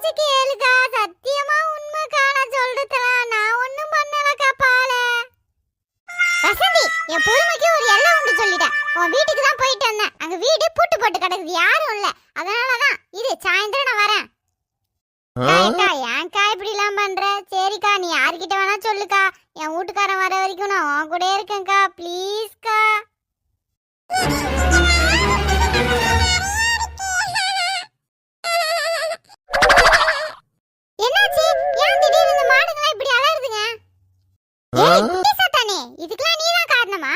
பேச்சு கேளுக்கா, சத்தியமா உண்மைக்கா, நான் சொல்றதெல்லாம் நான் ஒண்ணும் பண்ணலக்கா. பால வசந்தி, என் பொறுமைக்கு ஒரு எல்லை உண்டு சொல்லிட்டேன். உன் வீட்டுக்கு தான் போயிட்டு வந்தேன். அங்க வீடு பூட்டு போட்டு கிடக்குது, யாரும் இல்ல. அதனாலதான் இது சாயந்தரம் நான் வரேன். ஏன்க்கா இப்படி எல்லாம் பண்ற? சரிக்கா, நீ யார்கிட்ட வேணா சொல்லுக்கா. என் வீட்டுக்காரன் வர வரைக்கும் நான் உன் கூட இருக்கேன்க்கா. ப்ளீஸ்க்கா. என்னாச்சு? ஏன் திடீர்னு இந்த மாடுங்களாம் இப்படி அலறுதுங்க? ஏய் குட்டி சாத்தானே, இதுக்கெல்லாம் நீதான் காரணமா?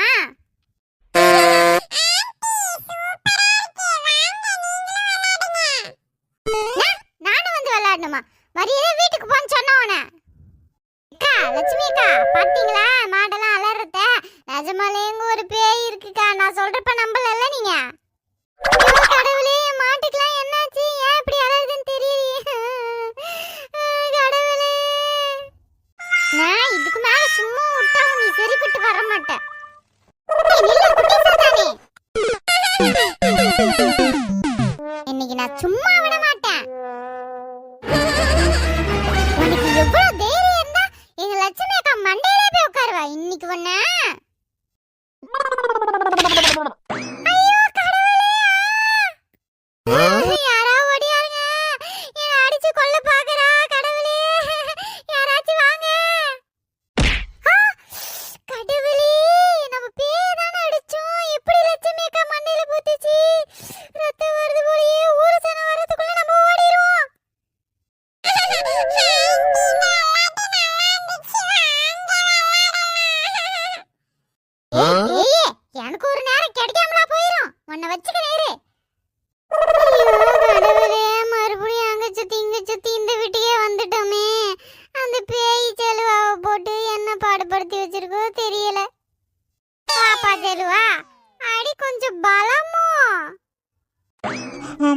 நானும் வந்து விளையாடணுமா? மரியாதை வீட்டுக்கு போன்னு சொன்னவனே. அக்கா லட்சுமி அக்கா, பாத்தீங்களா மாடெல்லாம் அலறத? நிஜமாலே எங்க ஒரு பேய் இருக்குக்கா. நான் சொல்றப்ப நம்பலல்ல நீங்க. கடவுளே, மாட்டுக்குலாம் என்னாச்சு? ஏன் இப்படி அலறுதுன்னு தெரியலையே. கடவுளே, நான் இதுக்கு மேல சும்மா விட்டா நீ சரிப்பட்டு வர மாட்டேன். இன்னைக்கு நான் சும்மா விட மாட்டேன். உனக்கு எவ்வளவு தைரியம் இருந்தா எங்க லட்சுமி அக்கா மண்டையில போய் உட்காருவா. இன்னைக்கு ஒண்ணு. ஐயோ கடவுளே, யாரா ஓடியாருங்க, என்ன அடிச்சு கொல்ல பாக்குறா. கடவுளே, யாராச்சும் வாங்க. கடவுளே, நம்ம பேய் தானே அடிச்சோம். எப்படி லட்சுமி அக்கா மண்டையில பூத்துச்சு? ரத்தம் வருது போலயே. ஊரு சனம் வரதுக்குள்ள நம்ம ஓடிடுவோம். எனக்கு ஒரு நேரம் கிடைக்காமலா போயிரும். உன்னை வச்சுக்க நேரு. கடவுளே, மறுபடியும் அங்க சுத்தி இங்க சுத்தி இந்த வீட்டுக்கே வந்துட்டோமே. அந்த பேய் செலுவாவை போட்டு என்ன பாடுபடுத்தி வச்சிருக்கோ தெரியல. பாப்பா செலுவா, அடி கொஞ்சம் பலமோ.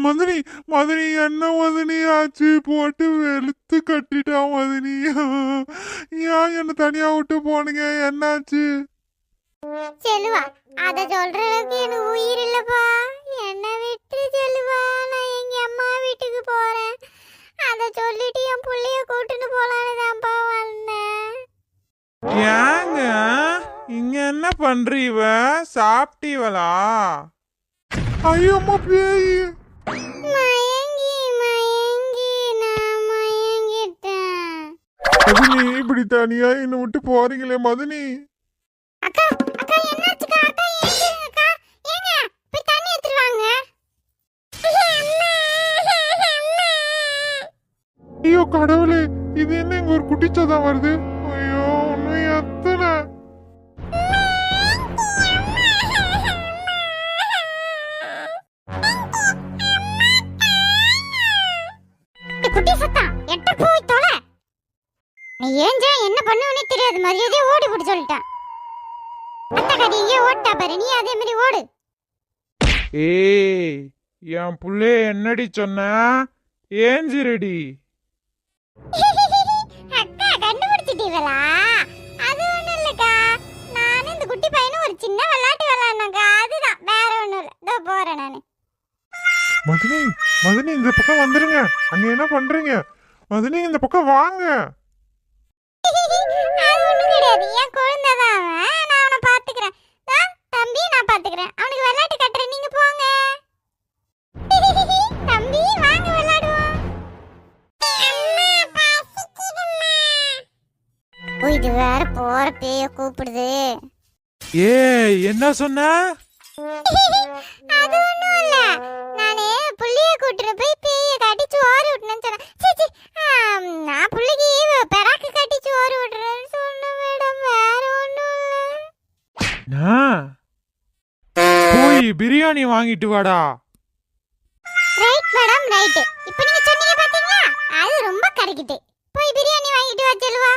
மதனி மதனி, என்ன மதனி ஆச்சு? போட்டு வெளுத்து கட்டிட்டான் மதனி. ஏன் என்ன தனியா விட்டு போனீங்க? என்னாச்சு? செல்வா, அத சொல்ற அளவுக்கு எனக்கு உயிர் இல்லப்பா. என்ன விட்டு செல்வா, நான் எங்க அம்மா வீட்டுக்கு போறேன். அத சொல்லிட்டு என் புள்ளைய கூட்டிட்டு போலான்னு தான்ப்பா வந்தேன். ஏங்க இங்க என்ன பண்றீவ? சாப்பிட்டீவளா? ஐயோ அம்மா, பேய். மயங்கி மயங்கி நான் மயங்கிட்டேன். மதனி, இப்படி தனியா என்ன விட்டு போறீங்களே மதனி. அக்கா அக்கா, என்னாச்சுக்கா? அக்கா ஏங்க ஏங்க போய் தண்ணி எடுத்துட்டு வாங்க. ஐயோ கடவுளே, இது என்ன இங்க ஒரு குட்டிச்சதான் வருது? ஐயோ, ஒன்னும் எத்தனை. குட்டி சத்தா, எட்ட போய் தொலை. நீ ஏஞ்சா என்ன பண்ணுவனே தெரியாது. மரியாதையா ஓடி போட்டு சொல்லிட்டான். அத்தை கடி இங்கே ஓட்டா பாரு, நீ அதே மாதிரி ஓடு. ஏய், என் புள்ளைய என்னடி சொன்ன? ஏஞ்சிரடி. அக்கா கண்டுபிடிச்சிட்டீங்களா? அது ஒண்ணும் இல்லக்கா, நானும் இந்த குட்டி பையனும் ஒரு சின்ன விளையாட்டு விளையாடுனாக்கா. அதுதான், வேற ஒண்ணும் இல்ல. இதோ போறேன் நானு. மதனி மதனி, இந்த பக்கம் வந்துருங்க. அங்க என்ன பண்றீங்க? மதனி, இந்த பக்கம் வாங்க. அது ஒண்ணும் கிடையாது, என் குழந்தைதான் அவன். நான் அவனை பாத்துக்கிறேன். தம்பி, நான் பாத்துக்கிறேன். அவனுக்கு விளையாட்டு கட்டுறேன், நீங்க போங்க. தம்பி வாங்க விளையாடுவோம். இது வேற போற பேய கூப்பிடுது. ஏய், என்ன சொன்ன? அது ஒண்ணும் இல்ல, நானே புள்ளிய கூட்டிட்டு போய் பேய கட்டி சோறு விட்டணும்னு சொன்னேன். சீச்சி, நான் புள்ளிக்கு பெராக்கு கட்டி சோறு விட்டுறேன்னு சொன்ன மேடம், வேற ஒண்ணும் இல்ல. போய் பிரியாணி வாங்கிட்டு வாடா. Right madam, right. இப்போ நீங்க சொன்னீங்க பாத்தீங்களா, அது ரொம்ப கரெக்ட். போய் பிரியாணி வாங்கிட்டு வா செல்வா.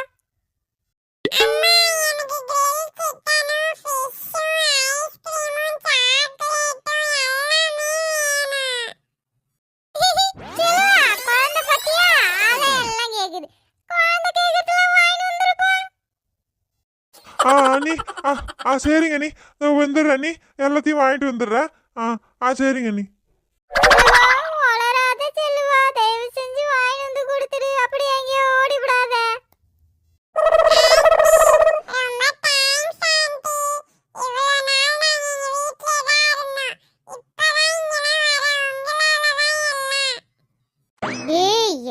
அம்மா, எனக்கு கிரேவி சிக்கனும் ஃபிஷ்ஷும் ஐஸ்கிரீமும் சாக்லேட்டும் எல்லாமே வேணும். செல்வா, குழந்தை பத்தியா? அதெல்லாம் கேக்குது. குழந்தை கேக்குறதுல வாங்கிட்டு வந்துருப்பா. அண்ணி, சரிங்க அண்ணி, வந்துடுறேன் அண்ணி. எல்லாத்தையும் வாங்கிட்டு வந்துடுறேன். சரிங்க அண்ணி. வளராத செல்வா, தயவு செஞ்சு வாங்கிட்டு வந்து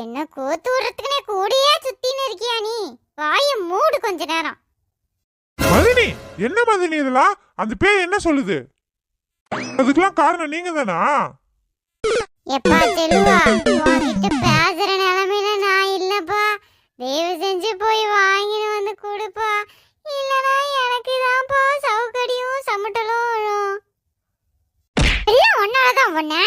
என்ன கோத்து விடுறதுக்குனே கூடயே சுத்தின்னு இருக்கியா நீ? வாய மூடு கொஞ்ச நேரம். மதினி, என்ன மதினி இதெல்லாம்? அந்த பேய் என்ன சொல்லுது? அதுக்கெல்லாம் காரணம் நீங்க தானா? எப்பா செல்வா, உன்கிட்ட பேசுற நிலைமையில நான் இல்லப்பா. தயவு செஞ்சு போய் வாங்கிட்டு வந்து கொடுப்பா. இல்லனா எனக்கு தான்ப்பா சவுக்கடியும் சமட்டலும் வரும். எல்லாம் ஒன்னாலதான் ஒண்ணா?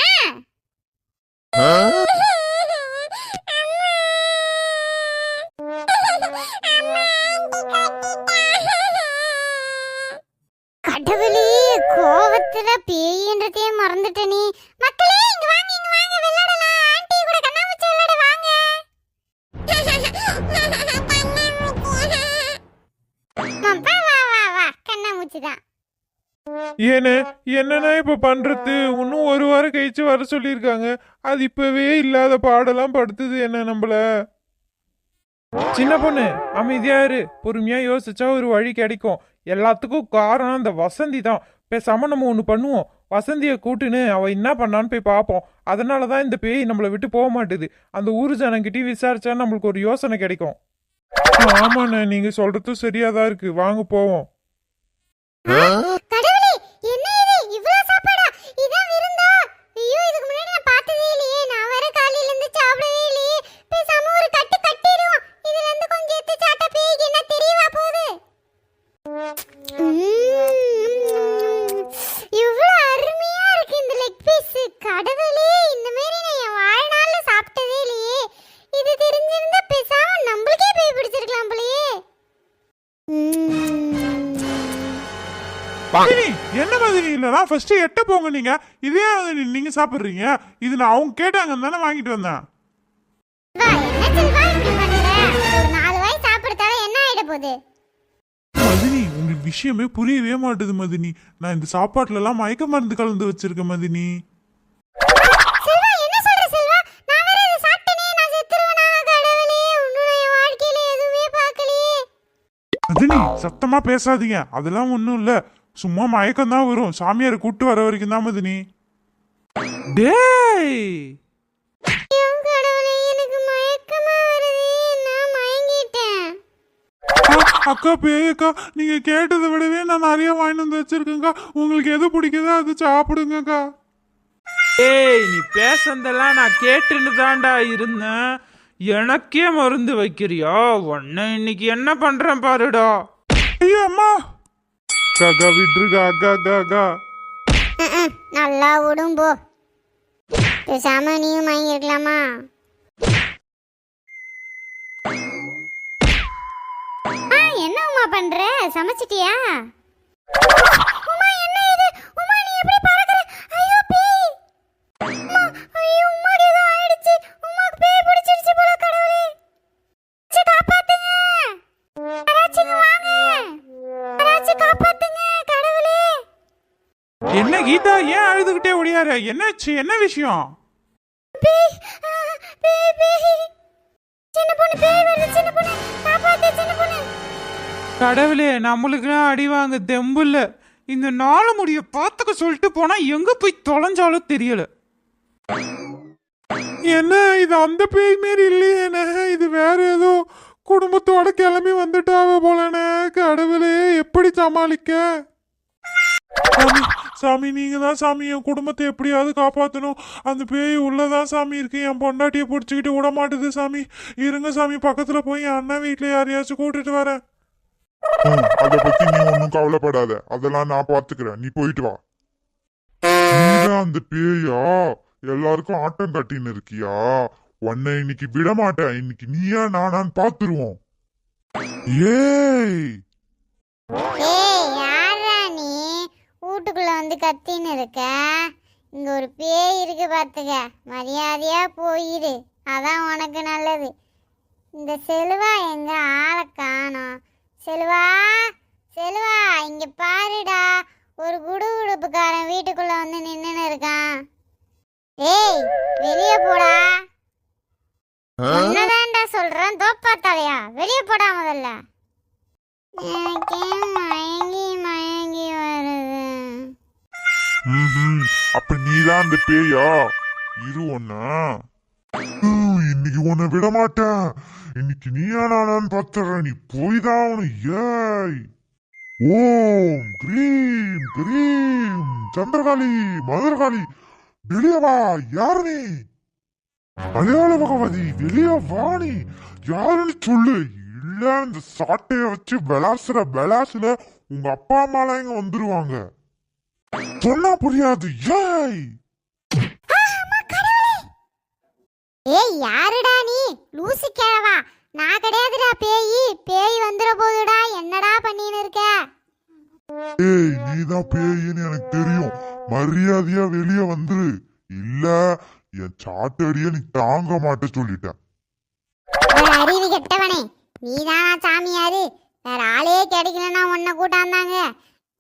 கடவுளே, கோவத்துல பேயின்றதையே மறந்துட்ட நீ. மக்களே இங்க வாங்க, இங்க வாங்க, விளையாடலாம். ஆன்ட்டி கூட கண்ணாமூச்சி விளையாட வாங்க. அப்பா, வா வா வா, கண்ணாமூச்சி தான். ஏன்னு என்னன்னா இப்ப பண்றது? இன்னும் ஒரு வாரம் கழிச்சு வர சொல்லியிருக்காங்க. அது இப்பவே இல்லாத பாடெல்லாம் படுத்துது என்ன நம்மள. சின்ன பொண்ணு அமைதியா இரு, பொறுமையா யோசிச்சா ஒரு வழி கிடைக்கும். எல்லாத்துக்கும் காரணம் அந்த வசந்தி தான். பேசாம நம்ம ஒண்ணு பண்ணுவோம், வசந்திய கூட்டுன்னு அவ என்ன பண்ணான்னு போய் பார்ப்போம். அதனாலதான் இந்த பேய் நம்மளை விட்டு போக மாட்டுது. அந்த ஊரு ஜனங்கிட்டயும் விசாரிச்சா நம்மளுக்கு ஒரு யோசனை கிடைக்கும். ஆமாண்ணே, நீங்க சொல்றதும் சரியாதான் இருக்கு, வாங்க போவோம். கடவுளே, என்ன இது? இவ்ளோ சாப்பாடா? இதான் விருந்தா? ஐயோ, இதுக்கு முன்னாடி நான் பார்த்ததே இல்லையே. நான் வேற காலையில இருந்து சாப்பிடவே இல்லையே. பேசாம ஒரு கட்டு கட்டிடுவோம். இதுல இருந்து கொஞ்சம் எடுத்து சாப்பிட்டா பேய்க்கு என்ன தெரியவா போகுது? இவ்ளோ அருமையா இருக்கு இந்த லெக் பீஸ். கடவுளே, இந்த மாதிரி நான் என் வாழ்நாள்ல சாப்பிட்டதே இல்லையே. இது தெரிஞ்சிருந்தா பேசாம நம்மளுக்கே பேய் பிடிச்சிருக்கலாம் போலயே. என்ன மாதிரி இல்லனா ஃபர்ஸ்ட் எட்ட போங்க. நீங்க இதே நீங்க சாப்பிடுறீங்க. இது நான் அவங்க கேட்டாங்க தானே வாங்கிட்டு வந்தேன். மதினி, உங்களுக்கு விஷயமே புரியவே மாட்டுது மதினி. நான் இந்த சாப்பாட்டுல எல்லாம் மயக்க மருந்து கலந்து வச்சிருக்கேன் மதினி. மதினி, சத்தமா பேசாதீங்க. அதெல்லாம் ஒண்ணும் இல்ல, சும்மா மயக்கம் தான் வரும். சாமியாரை கூட்டு வர வரைக்கும் தான் மதினி. டேய், அக்கா பேயக்கா, நீங்க கேட்டதை விடவே நான் நிறைய வாங்கிட்டு வந்து வச்சிருக்கேங்க்கா. உங்களுக்கு எது பிடிக்குதோ அது சாப்பிடுங்கக்கா. ஏய், நீ பேசுனதெல்லாம் நான் கேட்டுன்னு தான்டா இருந்தேன். எனக்கே மருந்து வைக்கிறியா? உன்னை இன்னைக்கு என்ன பண்றேன் பாருடா. ஐயோ அம்மா, காக்கா விட்டுருக்கா. அக்கா அக்கா நல்லா விடும் போ. பேசாம நீயும் வாங்கிருக்கலாமா? என்ன உமா பண்ற? சமைச்சிட்டியா? உமா, என்ன இது? உமா, நீ எப்படி பறக்குற? ஐயோ பேய்! உமா, ஐயோ உமாக்கு ஏதோ ஆயிடுச்சு. உமாக்கு பேய் பிடிச்சிருச்சு போல. கடவுளே, சி காப்பாத்துங்க. யாராச்சும் வாங்க, யாராச்சும் காப்பாத்துங்க. கடவுளே, என்ன கீதா, ஏன் அழுதுகிட்டே ஓடியாரு? என்னாச்சு? என்ன விஷயம்? பேய், பேய், பேய். சின்ன பொண்ணு பேய் வருது. சின்ன பொண்ணு காப்பாத்து. சின்ன பொண்ணு. கடவுளே, நம்மளுக்குலாம் அடி வாங்க தெம்புல. இந்த நாலு முடிய பார்த்துக்க சொல்லிட்டு போனா எங்க போய் தொலைஞ்சாலும் தெரியல. என்ன இது? அந்த பேய் மாரி இல்லையேண்ணே, இது வேற ஏதோ குடும்பத்தோட கிளம்பி வந்துட்டாவ போலண்ணே. கடவுளே, எப்படி சமாளிக்க? சாமி, சாமி நீங்க தான் சாமி என் குடும்பத்தை எப்படியாவது காப்பாற்றணும். அந்த பேய் உள்ளதான் சாமி இருக்கு. என் பொண்டாட்டியை பிடிச்சிக்கிட்டு விட மாட்டுது சாமி. இருங்க சாமி, பக்கத்துல போய் என் அண்ணன் வீட்டுல யாரையாச்சும் கூட்டிட்டு வரேன். அத பத்தி நீ ஒன்னும் கவலைப்படாத, அதெல்லாம் நான் பாத்துக்கிறேன். நீ போயிட்டு வா. நீதான் அந்த பேயா எல்லாருக்கும் ஆட்டம் கட்டின்னு இருக்கியா? உன்னை இன்னைக்கு விட மாட்டேன். இன்னைக்கு நீயா நானான்னு பாத்துருவோம். ஏய், யாரா நீ? வீட்டுக்குள்ள வந்து கத்தின்னு இருக்க. இங்க ஒரு பேய் இருக்கு பாத்துக்க. மரியாதையா போயிரு, அதான் உனக்கு நல்லது. இந்த செல்வா எங்க? ஆளை காணோம். செல்வா, செல்வா, இங்க பாருடா. ஒரு குடுகுடுப்புக்காரன் வீட்டுக்குள்ள வந்து நின்னுன்னு இருக்கான். ஏய், வெளியே போடா. என்னதான்டா சொல்றேன்? தோப்பாத்தாலையா? வெளியே போடா முதல்ல. எனக்கே மயங்கி மயங்கி வருது. அப்ப நீதான் அந்த பேயா? இரு ஒண்ணா. இன்னைக்கு உன்னை விட மாட்டேன். இன்னைக்கு நீயா நானான்னு பார்த்துறேன். நீ போய் தான் அவனு. ஏய் ஓம் கிரீம் கிரீம் சந்திரகாளி மதுரகாளி வெளியே வா. யாரு நீ? மலையாள பகவதி வெளியே வா. நீ யாருன்னு சொல்லு. இல்ல இந்த சாட்டைய வச்சு விளாசுல உங்க அப்பா அம்மாலாம் இங்க வந்துருவாங்க. சொன்னா புரியாது. ஏய் ஏய் யாருடா நீ லூசு கிழவா? நான் கிடையாதுடா பேய். பேய் வந்துற போதுடா. என்னடா பண்ணின்னு இருக்க? ஏய் நீதான் பேயின்னு எனக்கு தெரியும். மரியாதையா வெளியே வந்துரு. இல்ல என் சாட்டடிய நீ தாங்க மாட்ட சொல்லிட்டேன். அறிவு கெட்டவனே, நீதானா சாமியாரு? வேற ஆளே கிடைக்கலன்னா உன்னை கூட்டாந்தாங்க.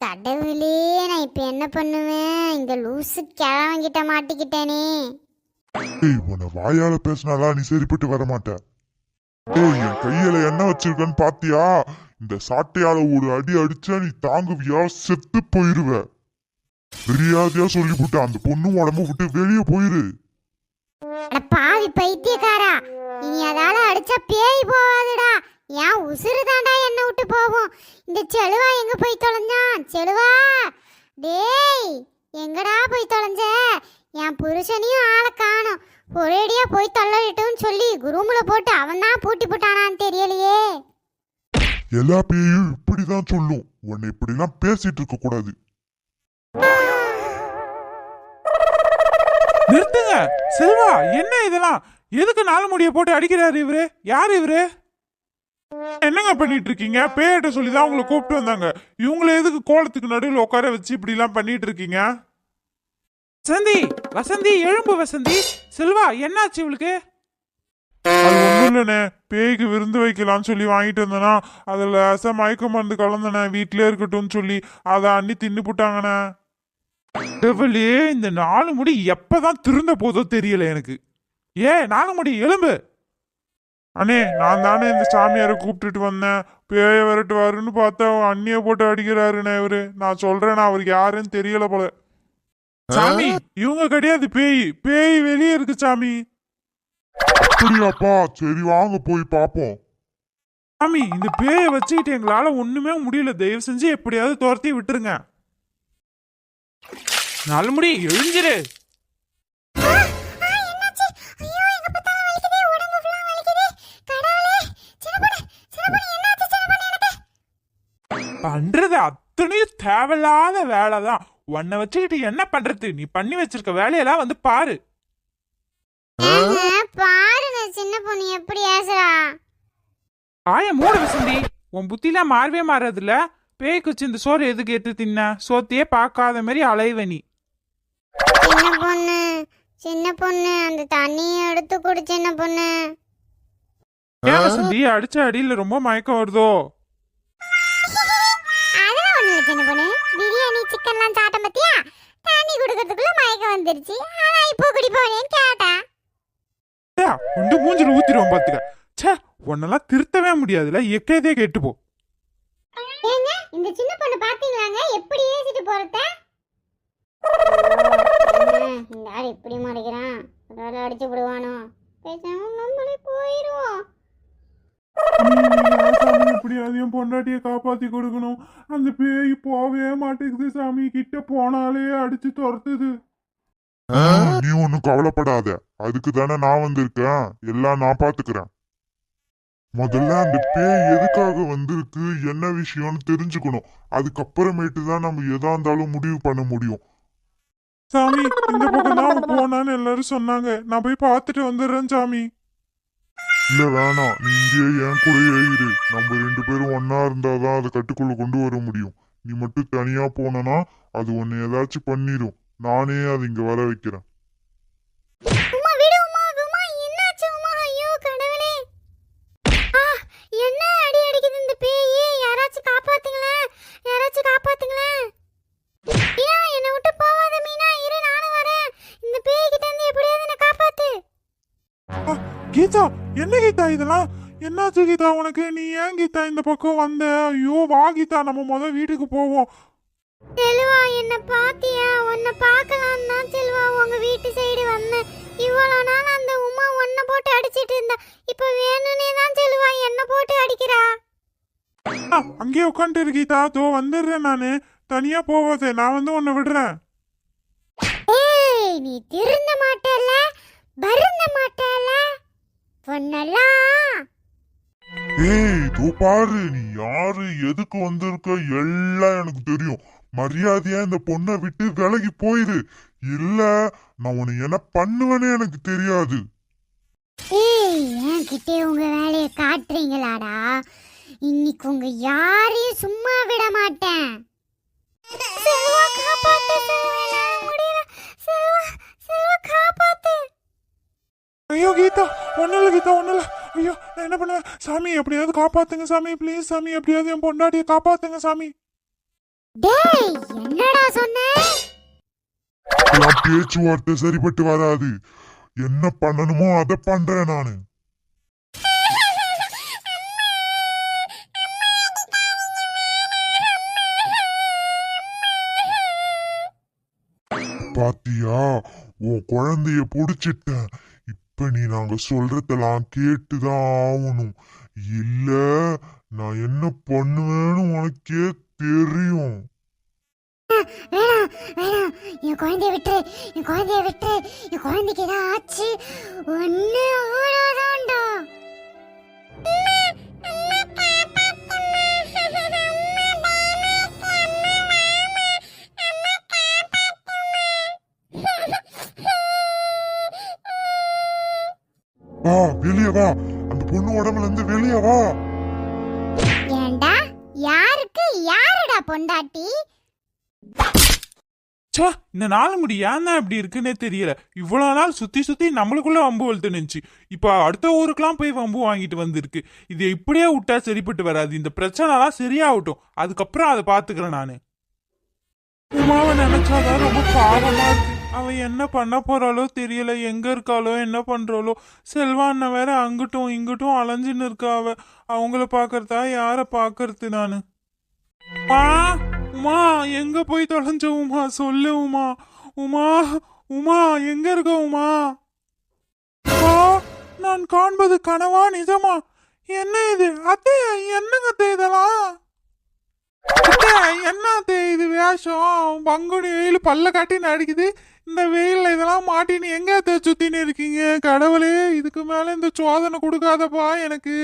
கடவுளே, நான் இப்ப என்ன பண்ணுவேன்? இந்த லூசு கிழவங்கிட்ட மாட்டிக்கிட்டேனே. ஏய் உன்னை வாயால பேசினாலா நீ சரிப்பட்டு வர மாட்ட. ஏய் என் கையில என்ன வச்சிருக்கன்னு பாத்தியா? இந்த சாட்டையால ஒரு அடி அடிச்சா நீ தாங்குவியா? செத்து போயிருவ. மரியாதையா சொல்லிவிட்ட அந்த பொண்ணு உடம்பு விட்டு வெளியே போயிரு. அட பாவி பைத்தியக்காரா, இனி அதால அடிச்சா பேய் போவாதுடா. ஏன் உசுறு தாண்டா என்ன விட்டு போகும். இந்த செலுவா எங்க போய் தொலைஞ்சான்? செலுவா டேய், எங்கடா போய் தொலைஞ்ச? என் புருஷனையும் ஆளை காணோம். ஒரேடியா போய் தொல்லட்டுன்னு சொல்லி குரூம்ல போட்டு அவன் தான் பூட்டி போட்டானான்னு தெரியலையே. எல்லா பேயும் இப்படிதான் சொல்லும். உன்னை இப்படிலாம் பேசிட்டு இருக்க கூடாது. நிறுத்துங்க. செல்வா, என்ன இதெல்லாம்? எதுக்கு நாலு முடிய போட்டு அடிக்கிறாரு இவரு? யாரு இவரு? என்னங்க பண்ணிட்டு இருக்கீங்க? பேயிட்ட சொல்லிதான் உங்களை கூப்பிட்டு வந்தாங்க. இவங்களை எதுக்கு கோலத்துக்கு நடுவில் உட்கார வச்சு இப்படி எல்லாம் பண்ணிட்டு இருக்கீங்க? வசந்தி, வசந்தி எழும்பு வசந்தி. செல்வா, என்னாச்சு இவளுக்கு? அது ஒண்ணும் இல்லைண்ணே, பேய்க்கு விருந்து வைக்கலாம்னு சொல்லி வாங்கிட்டு வந்தேனா, அதுல மயக்க மருந்து கலந்தனே, வீட்டிலே இருக்கட்டும்னு சொல்லி அதை அண்ணி தின்னு போட்டாங்கண்ணே. டெவலே, இந்த நாலு முடி எப்பதான் திருந்த போதோ தெரியல எனக்கு. ஏ நாலு முடி எலும்பு. அண்ணே, நான் தானே இந்த சாமியாரை கூப்பிட்டுட்டு வந்தேன். பேய விரட்டுவாருன்னு பார்த்தா அண்ணிய போட்டு அடிக்கிறாருண்ணே இவரு. நான் சொல்றேன், அவருக்கு யாருன்னு தெரியல போல. சாமி, இவங்க கிடையாது பேய். பேய் வெளியே இருக்கு சாமி. அப்படியாப்பா? சரி வாங்க போய் பாப்போம். சாமி, இந்த பேயை வச்சுக்கிட்டு எங்களால ஒண்ணுமே முடியல. தயவு செஞ்சு எப்படியாவது துரத்தி விட்டுருங்க. நாலு முடி எழுஞ்சிரு. பண்றது அத்தனையும் தேவையில்லாத வேலைதான். உன்னை வச்சுக்கிட்டு என்ன பண்றது? நீ பண்ணி வச்சிருக்க வேலையெல்லாம் வந்து பாரு. பாருங்க சின்ன பொண்ணு எப்படி ஏசுறா. ஆய மூடு வசந்தி. உன் புத்திலாம் மாறவே மாறது இல்ல. பேய்க்கு வச்சு இந்த சோறு எதுக்கு எடுத்து தின்ன? சோத்தையே பார்க்காத மாதிரி அலைவ நீ. சின்ன பொண்ணு அந்த தண்ணியை எடுத்து குடி. சின்ன பொண்ணு, ஏன் வசந்தி, அடிச்ச அடியில ரொம்ப மயக்கம் வருதோ? அதெல்லாம் ஒண்ணு இல்ல சின்ன பொண்ணு. பிரியாணி சிக்கன்லாம் சாப்பிட்ட பத்தியா? தண்ணி குடுக்கறதுக்குள்ள மயக்கம் வந்துருச்சு. ஆனா இப்போ குடிப்போனேன்னு கேட்டேன். கொண்டு மூஞ்சில ஊத்திடுவோம் பாத்துக்க. ச்சே, உன்னெல்லாம் திருத்தவே முடியாதுல. எக்கேதே கேட்டு போ. ஏங்க இந்த சின்ன பொண்ணு பாத்தீங்களாங்க எப்படி ஏசிட்டு போறத? இந்த ஆள் இப்படி மறைக்கிறான். அதால அடிச்சு விடுவானோ? பேசாம நம்மளே போயிடுவோம். சாமி, எப்படியாவது என் பொண்டாட்டிய காப்பாத்தி கொடுக்கணும். அந்த பேய் போவே மாட்டேங்குது சாமி. கிட்ட போனாலே அடிச்சு துரத்துது. நீ ஒன்னும் கவலைப்படாத. அதுக்கு தானே நான் வந்திருக்கேன். எல்லாம் நான் பாத்துக்கிறேன். முதல்ல அந்த பேய் எதுக்காக வந்திருக்கு, என்ன விஷயம்னு தெரிஞ்சுக்கணும். அதுக்கப்புறமேட்டு தான் நம்ம எதா இருந்தாலும் முடிவு பண்ண முடியும். சாமி, இந்த பக்கம் தான் போனான்னு எல்லாரும் சொன்னாங்க. நான் போய் பார்த்துட்டு வந்துடுறேன் சாமி. இல்ல வேணாம், நீ இங்கேயே என் கூடயே இரு. நம்ம 2 பேரும் ஒன்னா இருந்தாதான் அதை கட்டுக்குள்ள கொண்டு வர முடியும். நீ மட்டும் தனியா போனா அது உன்னை ஏதாச்சும் பண்ணிரும். நானே அது இங்க வர வைக்கிறேன். உமா விடு உமா. உமா என்னாச்சு உமா? ஐயோ கடவுளே. என்ன அடி அடிக்குது இந்த பேய்? யாராச்சும் காப்பாத்துங்களே. யாராச்சும் காப்பாத்துங்களே. மீனா, என்னை விட்டு போவாத மீனா. இரு, நானும் வரேன். இந்த பேய் கிட்ட இருந்து எப்படியாவது என்ன காப்பாத்து. கீதா, என்ன கீதா இதெல்லாம்? என்னாச்சு கீதா உனக்கு? நீ ஏன் கீதா இந்த பக்கம் வந்த? ஐயோ வா கீதா, நம்ம வீட்டுக்கு போவோம். செல்வா, என்ன பாத்தியா? உன்னை பார்க்கலாம் தான் செல்வா உங்க வீட்டு சைடு வந்தேன். இவ்வளவு நாள் அந்த உமா உன்னை போட்டு அடிச்சு அடிச்சிட்டு இருந்தா. இப்ப வேணும்னே தான் சொல்லுவா, என்ன போட்டு அடிக்கிறா. அங்கேயே உட்காந்துட்டு இருக்கீதா, தோ வந்துடுறேன் நானு. தனியா போவாதே, நான் வந்து உன்னை விடுறேன். ஏய், நீ திருந்த மாட்டல, வருந்த மாட்டல, பொண்ணெல்லாம். ஏய் தோ பாரு, நீ யாரு எதுக்கு வந்திருக்க எல்லாம் எனக்கு தெரியும். மரியாதையா இந்த பொண்ணை விட்டு விலகி போயிரு, இல்ல நான் உன்னை என்ன பண்ணுவேன்னு எனக்கு தெரியாது. ஏய், என்கிட்ட உங்க வேலையை காட்டுறீங்களாடா? இன்னைக்கு உங்க யாரையும் சும்மா விட மாட்டேன். செல்வா, காப்பாத்து செல்வா, என்னால முடியல. செல்வா, செல்வா, காப்பாத்து. ஐயோ கீதா, ஒன்னும் இல்ல கீதா, ஒன்னும் இல்ல. ஐயோ நான் என்ன பண்ணுவேன்? சாமி எப்படியாவது காப்பாத்துங்க சாமி, ப்ளீஸ் சாமி, எப்படியாவது என் பொண்டாட்டியை காப்பாத்துங்க சாமி. டேய், என்னடா சொன்ன? இதெல்லாம் பேச்சுவார்த்தை சரிப்பட்டு வராது. என்ன பண்ணணுமோ அதை பண்றேன் நானு. பாத்தியா, உன் குழந்தைய புடிச்சிட்டேன். இப்ப நீ நாங்க சொல்றதெல்லாம் கேட்டுதான் ஆகணும், இல்ல நான் என்ன பண்ணுவேன்னு உனக்கே தெரியும். வேணாம், வேணாம், என் குழந்தைய விட்டுரு, என் குழந்தைய விட்டுரு. என் குழந்தைக்கு ஏதாவது ஆச்சு, ஒன்னு ஆடாதான்டா. வா வெளியே வா, அந்த பொண்ணு உடம்புல இருந்து வெளியே வா. ஏண்டா, யாருக்கு யாருடா பொண்டாட்டி? ச்சே, இந்த நாள் முடி ஏன் தான் இப்படி இருக்குன்னே தெரியல. இவ்வளவு நாள் சுத்தி சுத்தி நம்மளுக்குள்ள வம்பு வளர்த்து நினைச்சு, இப்ப அடுத்த ஊருக்கெல்லாம் போய் வம்பு வாங்கிட்டு வந்திருக்கு. இது இப்படியே விட்டா சரிப்பட்டு வராது. இந்த பிரச்சனைலாம் சரியாகட்டும், அதுக்கப்புறம் அதை பாத்துக்கிறேன் நானு. உமாவை நினைச்சாதான் ரொம்ப பாவமா இருக்கு. அவ என்ன பண்ண போறாளோ தெரியல, எங்க இருக்காளோ, என்ன பண்றாளோ. செல்வா அண்ணன் வேற அங்கிட்டும் இங்கிட்டும் அலைஞ்சுன்னு இருக்கா. அவங்கள பாக்கறதா யார பாக்கறது நானு? உமா, எங்க போய் தொலைஞ்ச உமா, சொல்லு உமா. உமா, உமா எங்க இருக்க உமா? நான் காண்பது கனவா நிஜமா? என்ன இது அத்தே? என்னங்க அத்தே இதெல்லாம்? என்ன அத்தே இது வேஷம்? பங்குனி வெயில் பல்ல காட்டி நடிக்குது. இந்த வெயில்ல இதெல்லாம் மாட்டின்னு எங்க அத்தை சுத்தின்னு இருக்கீங்க? கடவுளே, இதுக்கு மேல இந்த சோதனை கொடுக்காதப்பா எனக்கு.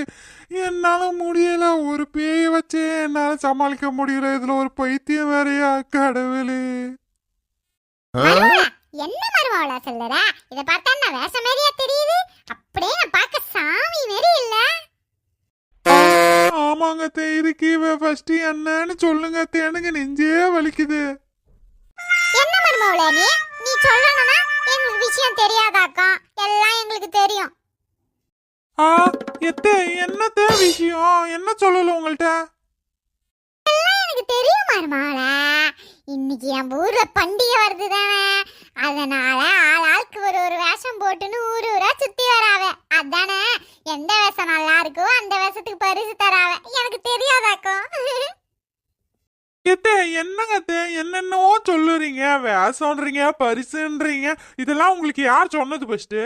என்னால முடியல, ஒரு பேய வச்சே என்னால சமாளிக்க முடியல, இதுல ஒரு பைத்தியம் வேறையா? கடவுளே, என்ன மருமவளா சொல்லுற? இத பார்த்தா நான் வேஷ மாதிரியா தெரியுது? அப்படியே நான் பார்க்க சாமி மாதிரி இல்ல. ஆமாங்க அத்தை, இதுக்கு ஃபர்ஸ்ட் என்னன்னு சொல்லுங்க அத்தை, எனக்கு நெஞ்சே வலிக்குது. என்ன மருமவளா நீ? நீ சொல்லணும்னா எங்களுக்கு விஷயம் தெரியாதாக்கா? எல்லாம் எங்களுக்கு தெரியும். எத்தே என்னத்த விஷயம்? என்ன சொல்லல உங்கள்ட்ட? எல்லாம் எனக்கு தெரியும் மருமவளா. இன்னைக்கு நம்ம ஊர்ல பண்டிகை வருது தானே, அதனால ஆளுக்கு ஒரு வேஷம் போட்டுன்னு ஊரு ஊரா சுத்தி வராவ. அதானே, எந்த வேஷம் நல்லா இருக்கோ அந்த வேஷத்துக்கு பரிசு தராவ. எனக்கு தெரியாதாக்கா? எத்தே என்னங்க அத்தை, என்னென்னவோ சொல்லுறீங்க, வேஷம்ன்றீங்க, பரிசுன்றீங்க. இதெல்லாம் உங்களுக்கு யார் சொன்னது ஃபர்ஸ்ட்?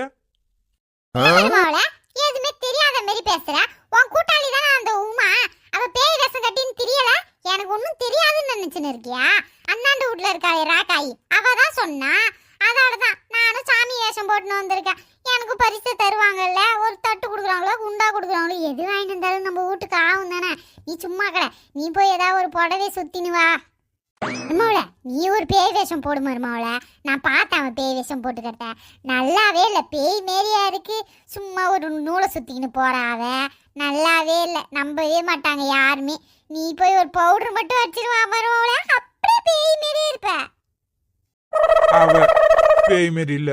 மருமவளா, எதுவுமே தெரியாத மாதிரி பேசுற. உன் கூட்டாளி தானே அந்த உமா, அவ பேய் வேஷம் கட்டின்னு தெரியல. எனக்கு ஒன்னும் தெரியாதுன்னு நினைச்சுன்னு இருக்கியா? அண்ணாண்டு வீட்டுல இருக்காளே ராக்காயி, அவ தான் சொன்னா. அதோடதான் நானும் சாமி வேஷம் போட்டுன்னு வந்திருக்கேன். எனக்கு பரிசு தருவாங்கல்ல, ஒரு தட்டு கொடுக்குறாங்களோ குண்டா கொடுக்குறாங்களோ, எது வாங்கிட்டு இருந்தாலும் நம்ம வீட்டுக்கு ஆகும் தானே. நீ சும்மா கடை, நீ போய் ஏதாவது ஒரு புடவை சுத்தின்னு வா. மருமவள, நீ ஒரு பேய் வேஷம் போடு மருமவள. நான் பார்த்தேன் அவன் பேய் வேஷம் போட்டுக்கிட்ட, நல்லாவே இல்லை. பேய் மாரியா இருக்கு, சும்மா ஒரு நூலை சுத்திக்கின்னு போறாவ. நல்லாவே இல்லை, நம்பவே மாட்டாங்க யாருமே. நீ போய் ஒரு பவுடர் மட்டும் வச்சிருவா மருமவள, அப்படியே பேய் மாரி இருப்ப. அவ பேய் மாரி இல்ல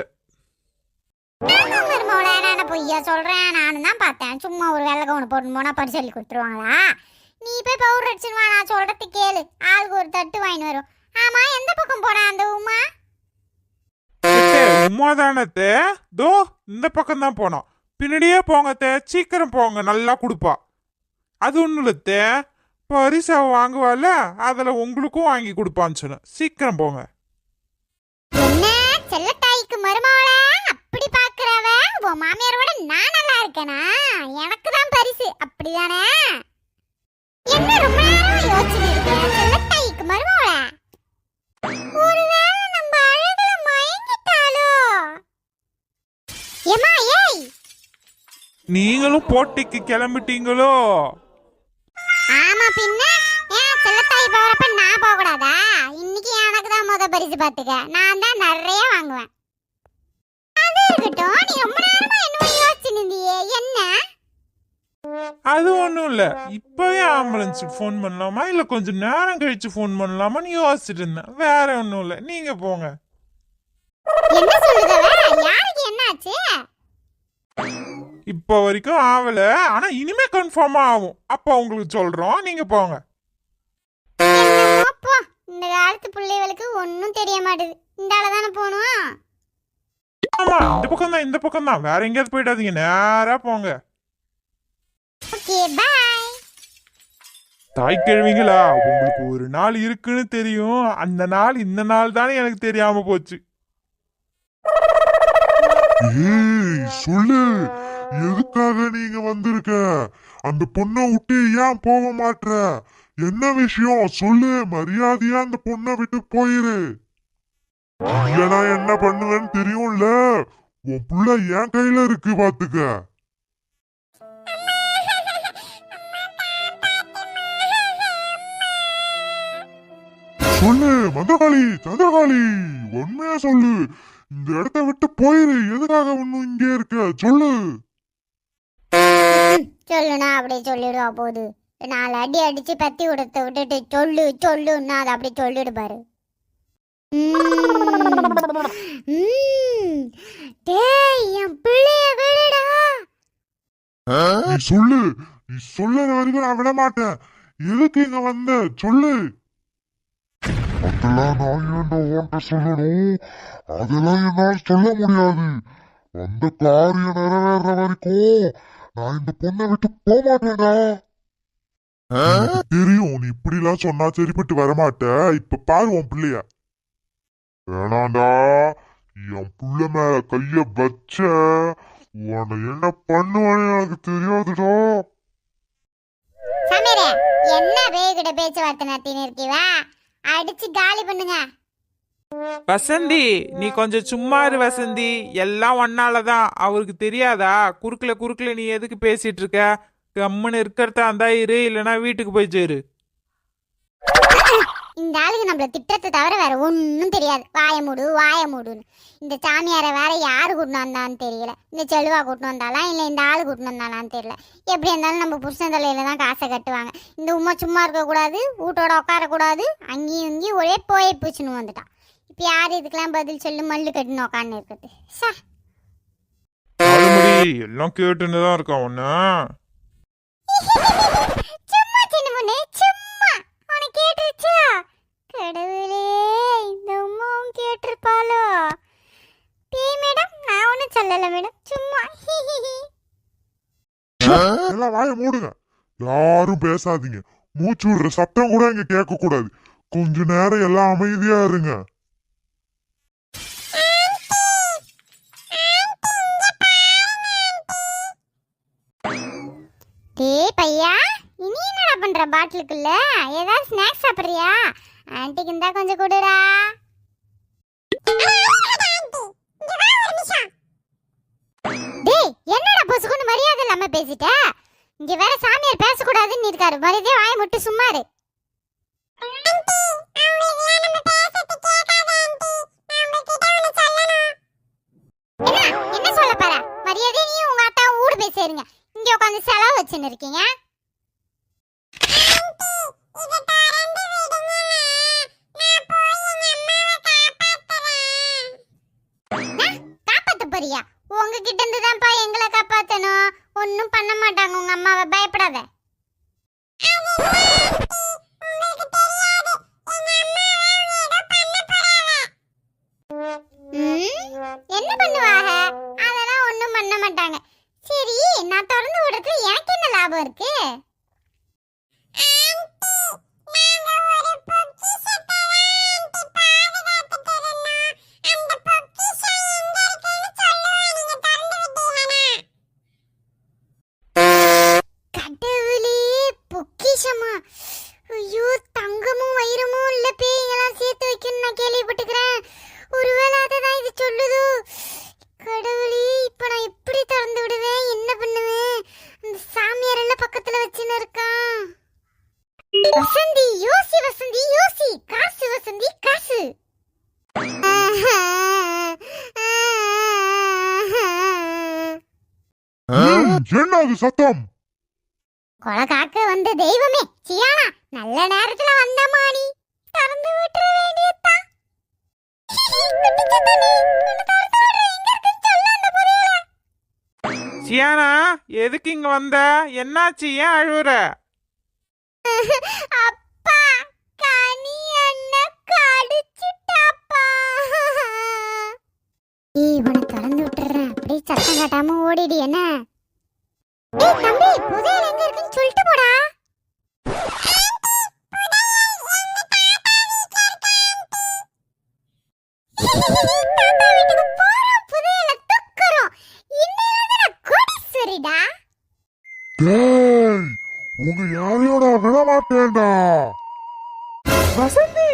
மருமவள, நான் பொய்யா சொல்றேன்? நானும் தான் பார்த்தேன். சும்மா ஒரு வெள்ளை கவுனை போட்டு போனா பரிசு சொல்லி கொடுத்துருவாங்களா? நீ போய் பவுடர் அடிச்சிருவா, நான் சொல்றது கேளு. ஆளுக்கு ஒரு தட்டு வாங்கி வரும். ஆமா, எந்த பக்கம் போனா அந்த உமா? உமா தானே? தோ இந்த பக்கம் தான் போனோம். பின்னாடியே போங்க, சீக்கிரம் போங்க, நல்லா கொடுப்பா. அது ஒன்றும் இல்ல, பரிசா வாங்குவால, அதில் உங்களுக்கும் வாங்கி கொடுப்பான்னு சொன்னேன். சீக்கிரம் போங்க. என்ன செல்லத்தாய்க்கு மருமவள அப்படி பாக்குறவ? உன் மாமியாரோட நான் நல்லா இருக்கேனா? எனக்கு தான் பரிசு, அப்படிதானே? என்ன ரொம்ப நேரமா யோசிச்சுட்டு இருக்கேன்? செல்லத்தாய்க்கு மருமவள. ஒருவேளை நம்ம அழகுல மயங்கிட்டாலோ? ஏம்மா, ஏய். நீங்களும் போட்டிக்கு கிளம்பிட்டீங்களோ? ஆமா பின்ன. ஏன் செல்லத்தாய் போறப்ப நான் போக கூடாதா? இன்னைக்கு எனக்கு தான் முத பரிசு பாத்துக்க. நான் தான் நிறைய வாங்குவேன். அது இருக்கட்டும், நீ ரொம்ப நேரமா என்ன யோசிச்சுட்டு இருந்தியே, என்ன? அது ஒண்ணும் இல்ல. இப்பவே ஆம்புலன்ஸுக்கு ஃபோன் பண்ணலாமா இல்ல கொஞ்சம் நேரம் கழிச்சு ஃபோன் பண்ணலாமான்னு யோசிச்சுட்டு இருந்தேன். வேற ஒண்ணும் இல்ல, நீங்க போங்க. என்ன சொல்லுதவ? யாருக்கு என்னாச்சு? இப்ப வரைக்கும் ஆவல, ஆனா இனிமே கன்ஃபார்மா ஆகும். அப்ப உங்களுக்கு சொல்றோம், நீங்க போங்க. என்னமோ போ. இந்த காலத்து பிள்ளைகளுக்கு ஒன்னும் தெரிய மாட்டேது. இந்த ஆள தானே போகணும். ஆமா, இந்த பக்கம் தான், இந்த பக்கம் தான். வேற எங்கேயாவது போயிடாதீங்க, நேரா போங்க. Okay, bye. தாய் கிழவிங்களா, உங்களுக்கு ஒரு நாள் இருக்குன்னு தெரியும். அந்த நாள் இந்த நாள் தானே எனக்கு தெரியாம போச்சு. ஏய் சொல்லு, எதுக்காக நீங்க வந்திருக்க? அந்த பொண்ணை விட்டு ஏன் போக மாட்ற? என்ன விஷயம் சொல்லு, மரியாதையா அந்த பொண்ணை விட்டு போயிரு. இல்லனா என்ன பண்ணுவேன்னு தெரியும்ல. உன் புள்ள என் கையில இருக்கு பாத்துக்க. சொல்லு மந்தகாளி, சந்திரகாளி, உண்மையா சொல்லு. இந்த இடத்த விட்டு போயிரு. எதுக்காக இன்னும் இங்கே இருக்க? சொல்லு. சொல்லுனா அப்படியே சொல்லிடுவா போது. 4 அடி அடிச்சு பத்தி விடத்தை விட்டுட்டு சொல்லு சொல்லுன்னா அதை அப்படியே சொல்லிடு பாரு. டேய், என் பிள்ளைய விடுடா. நீ சொல்லு. நீ சொல்லுற வரைக்கும் நான் விட மாட்டேன். எதுக்கு இங்க வந்த? சொல்லு. அதெல்லாம் நான் ஏன்டா உன்கிட்ட சொல்லணும்? அதெல்லாம் என்னால் சொல்ல முடியாது. அந்த காரியம் நிறைவேற வரைக்கும் நான் இந்த பொண்ணை விட்டு போக மாட்டேன்டா. எனக்கு தெரியும் நீ இப்படி எல்லாம் சொன்னா சரிப்பட்டு வரமாட்ட. இப்ப பாரு உன் பிள்ளைய. வேணாண்டா, என் புள்ள மேல கைய வச்ச உன்னை என்ன பண்ணுவேன்னு எனக்கு தெரியாதுடா. சமீரே, என்ன பேய்கிட்ட பேச்சுவார்த்தை நடத்தின்னு இருக்கீவா? அடிச்சு காலி பண்ணுங்க. வசந்தி, நீ கொஞ்சம் சும்மா இரு வசந்தி. எல்லாம் ஒன்னாலதான். அவருக்கு தெரியாதா? குறுக்குல நீ எதுக்கு பேசிட்டு இருக்க? கம்முன்னு இருக்கிறதா இருந்தா இரு, இல்லைன்னா வீட்டுக்கு போய் சேரு. இந்த ஆளுக்கு நம்மள திட்டத்தை தவிர வேற ஒன்னும் தெரியாது. வாய மூடுன்னு. இந்த சாமியாரை வேற யாரு கூட்டினு வந்தான்னு தெரியல. இந்த செல்வா கூட்டினு வந்தாலாம் இல்ல இந்த ஆளு கூட்டினு வந்தாலான்னு தெரியல. எப்படி இருந்தாலும் நம்ம புருஷன் தலையில தான் காசை கட்டுவாங்க. இந்த உமா சும்மா இருக்க கூடாது, வீட்டோட உட்கார கூடாது. அங்கேயும் இங்கேயும் ஒரே போய் பூச்சுன்னு வந்துட்டான். இப்ப யாரு இதுக்கெல்லாம் பதில் சொல்லு மல்லு கட்டுன்னு உட்காந்து இருக்குது. எல்லாம் கேட்டுன்னு தான் இருக்கா ஒன்னா. சும்மா சின்ன பொண்ணு, சும்மா. உனக்கு கேட்டுருச்சா? கடவுளே, இந்த உமாவும் கேட்டிருப்பாளோ? பேய் மேடம், நான் ஒன்னும் சொல்லல மேடம், சும்மா. எல்லாம் வாய மூடுங்க. யாரும் பேசாதீங்க. மூச்சு விடுற சத்தம் கூட இங்க கேட்க கூடாது. கொஞ்ச நேரம் எல்லாம் அமைதியா இருங்க. டேய் பையா, இனி என்னடா பண்ற? பாட்டிலுக்குள்ள ஏதாவது ஸ்நாக்ஸ் சாப்பிடுறியா? ஆன்ட்டிக்கு இருந்தா கொஞ்சம் கொடுடா. டேய், என்னடா பொசுக்குன்னு மரியாதை இல்லாம பேசிட்ட? இங்க வேற சாமியார் பேசக்கூடாதுன்னு இருக்காரு. மரியாதையா வாயை முட்டு சும்மா இரு. என்ன சொல்ல போற? மரியாதை நீ உங்க அத்தா ஊடு போய் சேருங்க. இங்க உட்காந்து செலவு வச்சுன்னு இருக்கீங்க. காப்பாத்த போறியா? உங்ககிட்ட இருந்து தான்ப்பா எங்களை காப்பாத்தணும். ஒன்னும் பண்ண மாட்டாங்க உங்க அம்மாவை, பயப்படாத. என்ன பண்ணுவாங்க? அதெல்லாம் ஒண்ணும் பண்ண மாட்டாங்க. சரி, நான் திறந்து விடுறதுல எனக்கு என்ன லாபம் இருக்கு? பொக்கிஷமா? ஐயோ, தங்கமும் வைரமும் இல்ல பேயெல்லாம் சேர்த்து வைக்கணும் நான் கேள்விப்பட்டுக்கிறேன். ஒருவேளை அததான் இது சொல்லுதோ? கடவுளே, இப்ப நான் எப்படி திறந்து விடுவேன்? என்ன பண்ணுவேன்? அந்த சாமியார் எல்லாம் பக்கத்துல வச்சுன்னு இருக்கான். வசந்தி யோசி, வசந்தி யோசி. காசு வசந்தி, காசு. என்ன அது சத்தம்? கொலை காக்க வந்த தெய்வமே சியானா, நல்ல நேரத்துல வந்தமா நீ. திறந்து விட்டுற வேண்டியதா. சியானா, எதுக்கு இங்க வந்த? என்னாச்சு? ஏன் அழுவுற? அப்பா, கனி அண்ணன் கடிச்சிட்டாப்பா. இவனை திறந்து விட்டுறேன், அப்படியே சத்தம் காட்டாம ஓடிடு. என்ன தம்பி, புதையல் எங்க இருக்குன்னு சொல்லிட்டு போடா. தாத்தா வீட்டுக்கு போறோம், புதையலை தூக்குறோம். இன்னையிலிருந்து நான் கோடீஸ்வரிடா. டேய், உங்க யாரையும் நான் விட மாட்டேன்டா. வசந்தி,